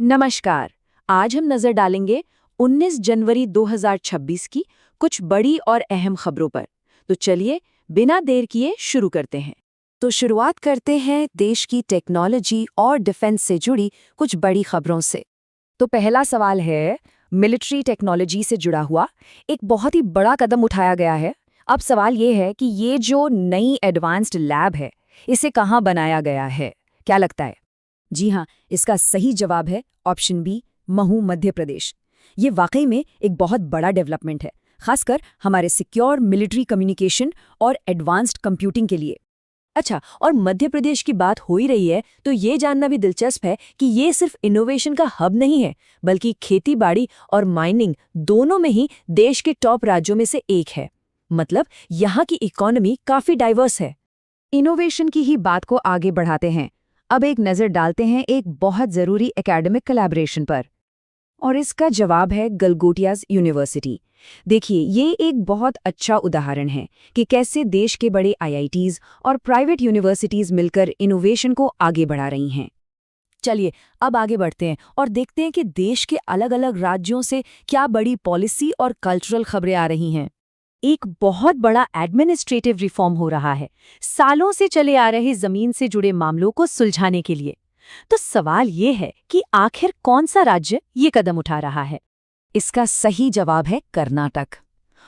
नमस्कार। आज हम नजर डालेंगे 19 जनवरी 2026 की कुछ बड़ी और अहम खबरों पर। तो चलिए बिना देर किए शुरू करते हैं। तो शुरुआत करते हैं देश की टेक्नोलॉजी और डिफेंस से जुड़ी कुछ बड़ी खबरों से। तो पहला सवाल है, मिलिट्री टेक्नोलॉजी से जुड़ा हुआ एक बहुत ही बड़ा कदम उठाया गया है। अब सवाल ये है कि ये जो नई एडवांस्ड लैब है, इसे कहाँ बनाया गया है? क्या लगता है? जी हाँ, इसका सही जवाब है ऑप्शन बी, महू, मध्य प्रदेश। ये वाकई में एक बहुत बड़ा डेवलपमेंट है, खासकर हमारे सिक्योर मिलिट्री कम्युनिकेशन और एडवांस्ड कंप्यूटिंग के लिए। अच्छा, और मध्य प्रदेश की बात हो ही रही है तो ये जानना भी दिलचस्प है कि ये सिर्फ इनोवेशन का हब नहीं है, बल्कि खेती-बाड़ी और माइनिंग दोनों में ही देश के टॉप राज्यों में से एक है। मतलब यहाँ की इकोनॉमी काफी डाइवर्स है। इनोवेशन की ही बात को आगे बढ़ाते हैं। अब एक नज़र डालते हैं एक बहुत ज़रूरी एकेडमिक कोलैबोरेशन पर, और इसका जवाब है गलगोटियाज़ यूनिवर्सिटी। देखिए, ये एक बहुत अच्छा उदाहरण है कि कैसे देश के बड़े आईआईटीज़ और प्राइवेट यूनिवर्सिटीज़ मिलकर इनोवेशन को आगे बढ़ा रही हैं। चलिए अब आगे बढ़ते हैं और देखते हैं कि देश के अलग-अलग राज्यों से क्या बड़ी पॉलिसी और कल्चरल खबरें आ रही हैं। एक बहुत बड़ा एडमिनिस्ट्रेटिव रिफॉर्म हो रहा है, सालों से चले आ रहे जमीन से जुड़े मामलों को सुलझाने के लिए। तो सवाल ये है कि आखिर कौन सा राज्य ये कदम उठा रहा है? इसका सही जवाब है कर्नाटक।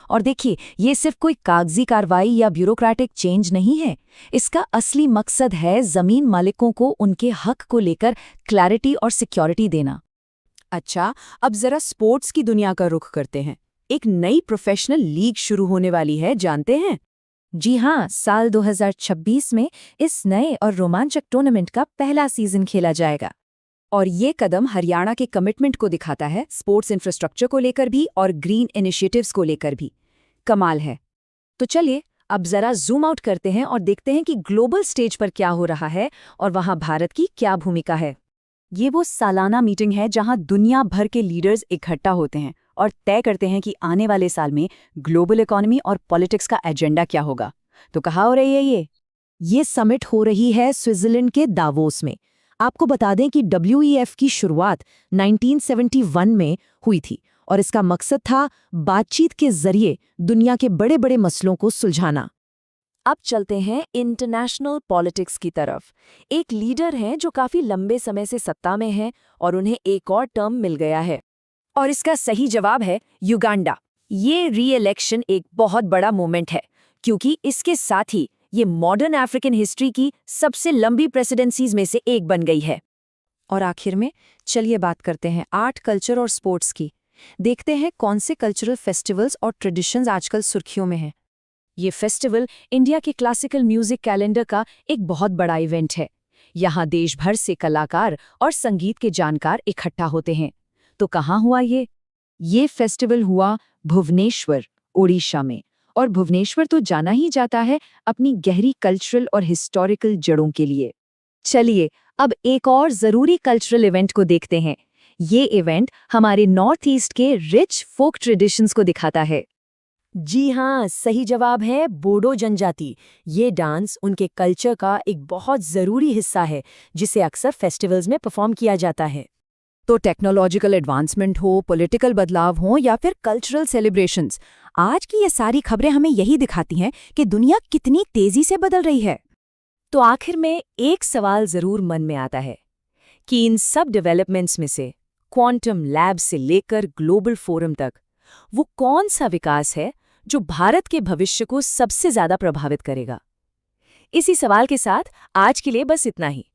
और देखिए, ये सिर्फ कोई कागजी कार्रवाई या ब्यूरोक्रेटिक चेंज नहीं है। इसका असली मकसद है जमीन मालिकों को उनके हक को लेकर क्लैरिटी और सिक्योरिटी देना। अच्छा, अब जरा स्पोर्ट्स की दुनिया का रुख करते हैं। एक नई प्रोफेशनल लीग शुरू होने वाली है, जानते हैं? जी हाँ, साल 2026 में इस नए और रोमांचक टूर्नामेंट का पहला सीजन खेला जाएगा। और ये कदम हरियाणा के कमिटमेंट को दिखाता है, स्पोर्ट्स इंफ्रास्ट्रक्चर को लेकर भी और ग्रीन इनिशिएटिव्स को लेकर भी। कमाल है। तो चलिए अब जरा जूम आउट करते हैं और देखते हैं कि ग्लोबल स्टेज पर क्या हो रहा है और वहाँ भारत की क्या भूमिका है। ये वो सालाना मीटिंग है जहां दुनिया भर के लीडर्स इकट्ठा होते हैं और तय करते हैं कि आने वाले साल में ग्लोबल इकोनॉमी और पॉलिटिक्स का एजेंडा क्या होगा। तो कहाँ हो रही है ये समिट हो रही है स्विट्जरलैंड के दावोस में। आपको बता दें कि WEF की शुरुआत 1971 में हुई थी और इसका मकसद था बातचीत के जरिए दुनिया के बड़े बड़े मसलों को सुलझाना। अब चलते हैं इंटरनेशनल पॉलिटिक्स की तरफ। एक लीडर हैं जो काफी लंबे समय से सत्ता में हैं और उन्हें एक और टर्म मिल गया है। और इसका सही जवाब है युगांडा। ये री-इलेक्शन एक बहुत बड़ा मोमेंट है, क्योंकि इसके साथ ही ये मॉडर्न अफ्रीकन हिस्ट्री की सबसे लंबी प्रेसिडेंसीज में से एक बन गई है। और आखिर में चलिए बात करते हैं आर्ट, कल्चर और स्पोर्ट्स की। देखते हैं कौन से कल्चरल फेस्टिवल्स और ट्रेडिशंस आजकल सुर्खियों में हैं। ये फेस्टिवल इंडिया के क्लासिकल म्यूजिक कैलेंडर का एक बहुत बड़ा इवेंट है। यहाँ देश भर से कलाकार और संगीत के जानकार इकट्ठा होते हैं। तो कहाँ हुआ ये? ये फेस्टिवल हुआ भुवनेश्वर, ओडिशा में। और भुवनेश्वर तो जाना ही जाता है अपनी गहरी कल्चरल और हिस्टोरिकल जड़ों के लिए। चलिए अब एक और जरूरी कल्चरल इवेंट को देखते हैं। ये इवेंट हमारे नॉर्थ ईस्ट के रिच फोक ट्रेडिशंस को दिखाता है। जी हाँ, सही जवाब है बोडो जनजाति। ये डांस उनके कल्चर का एक बहुत ज़रूरी हिस्सा है, जिसे अक्सर फेस्टिवल्स में परफॉर्म किया जाता है। तो टेक्नोलॉजिकल एडवांसमेंट हो, पॉलिटिकल बदलाव हो या फिर कल्चरल सेलिब्रेशंस, आज की ये सारी खबरें हमें यही दिखाती हैं कि दुनिया कितनी तेज़ी से बदल रही है। तो आखिर में एक सवाल ज़रूर मन में आता है कि इन सब डेवलपमेंट्स में से क्वांटम लैब से लेकर ग्लोबल फोरम तक वो कौन सा विकास है जो भारत के भविष्य को सबसे ज्यादा प्रभावित करेगा? इसी सवाल के साथ आज के लिए बस इतना ही।